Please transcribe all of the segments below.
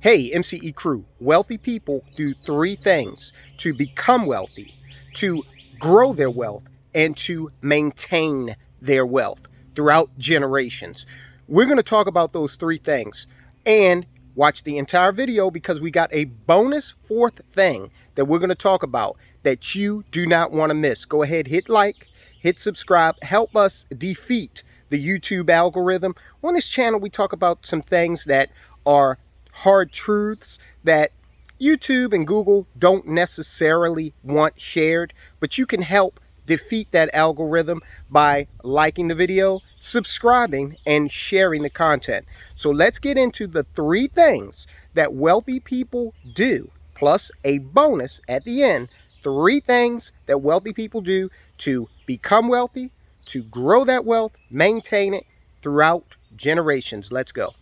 Hey, MCE crew, wealthy people do three things to become wealthy, to grow their wealth, and to maintain their wealth throughout generations. We're going to talk about those three things and watch the entire video because we got a bonus fourth thing that we're going to talk about that you do not want to miss. Go ahead, hit like, hit subscribe, help us defeat the YouTube algorithm. On this channel, we talk about some things that are hard truths that YouTube and Google don't necessarily want shared, but you can help defeat that algorithm by liking the video, subscribing, and sharing the content. So let's get into the three things that wealthy people do, plus a bonus at the end. Three things that wealthy people do to become wealthy, to grow that wealth, maintain it throughout generations. Let's go.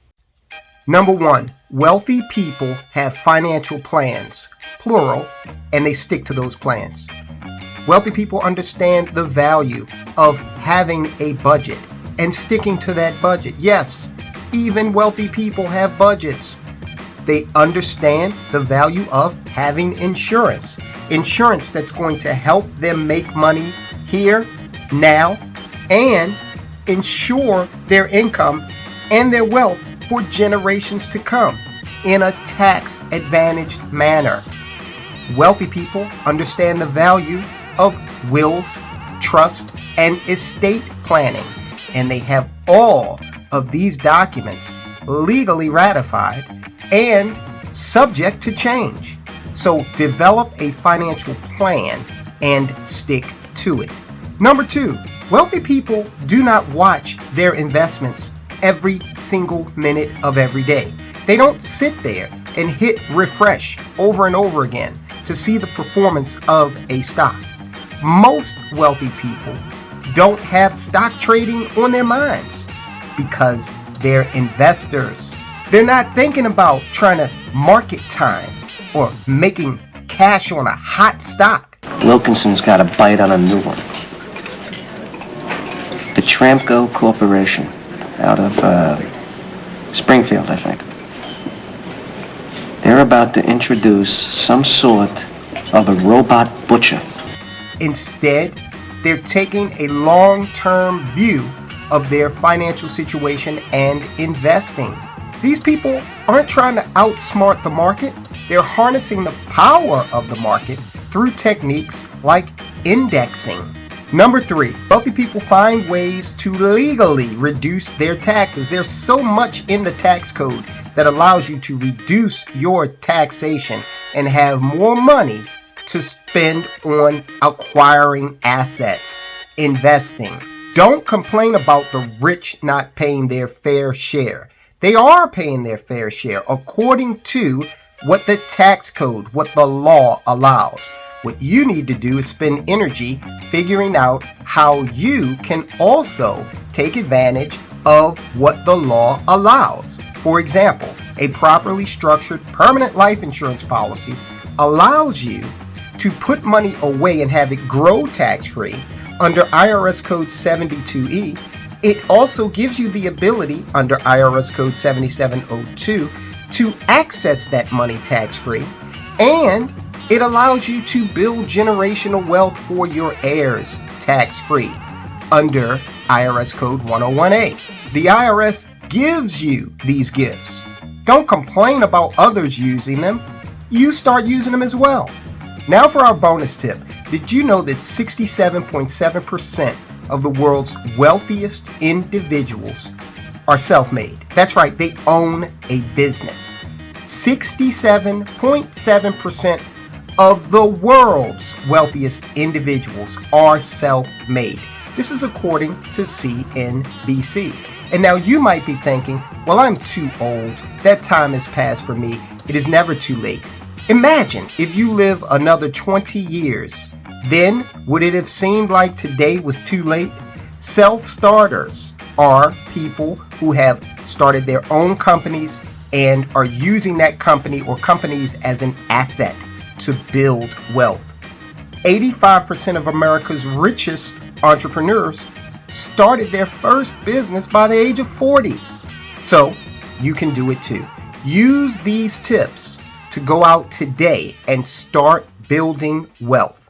Number one, wealthy people have financial plans, plural, and they stick to those plans. Wealthy people understand the value of having a budget and sticking to that budget. Yes, even wealthy people have budgets. They understand the value of having insurance. Insurance that's going to help them make money here, now, and ensure their income and their wealth for generations to come in a tax-advantaged manner. Wealthy people understand the value of wills, trust, and estate planning, and they have all of these documents legally ratified and subject to change. So develop a financial plan and stick to it. Number two, wealthy people do not watch their investments every single minute of every day. They don't sit there and hit refresh over and over again to see the performance of a stock. Most wealthy people don't have stock trading on their minds because they're investors. They're not thinking about trying to market time or making cash on a hot stock. Wilkinson's got a bite on a new one. The Tramco Corporation out of Springfield, I think. They're about to introduce some sort of a robot butcher. Instead, they're taking a long-term view of their financial situation and investing. These people aren't trying to outsmart the market. They're harnessing the power of the market through techniques like indexing. Number three, wealthy people find ways to legally reduce their taxes. There's so much in the tax code that allows you to reduce your taxation and have more money to spend on acquiring assets, investing. Don't complain about the rich not paying their fair share. They are paying their fair share according to what the tax code, what the law allows. What you need to do is spend energy figuring out how you can also take advantage of what the law allows. For example, a properly structured permanent life insurance policy allows you to put money away and have it grow tax-free under IRS Code 72E. It also gives you the ability under IRS Code 7702 to access that money tax-free, and it allows you to build generational wealth for your heirs tax-free under IRS Code 101A. The IRS gives you these gifts. Don't complain about others using them. You start using them as well. Now for our bonus tip. Did you know that 67.7% of the world's wealthiest individuals are self-made? That's right, they own a business. 67.7% of the world's wealthiest individuals are self-made. This is according to CNBC. And now you might be thinking, well, I'm too old. That time has passed for me. It is never too late. Imagine if you live another 20 years. Then would it have seemed like today was too late? Self-starters are people who have started their own companies and are using that company or companies as an asset to build wealth. 85% of America's richest entrepreneurs started their first business by the age of 40. So you can do it too. Use these tips to go out today and start building wealth.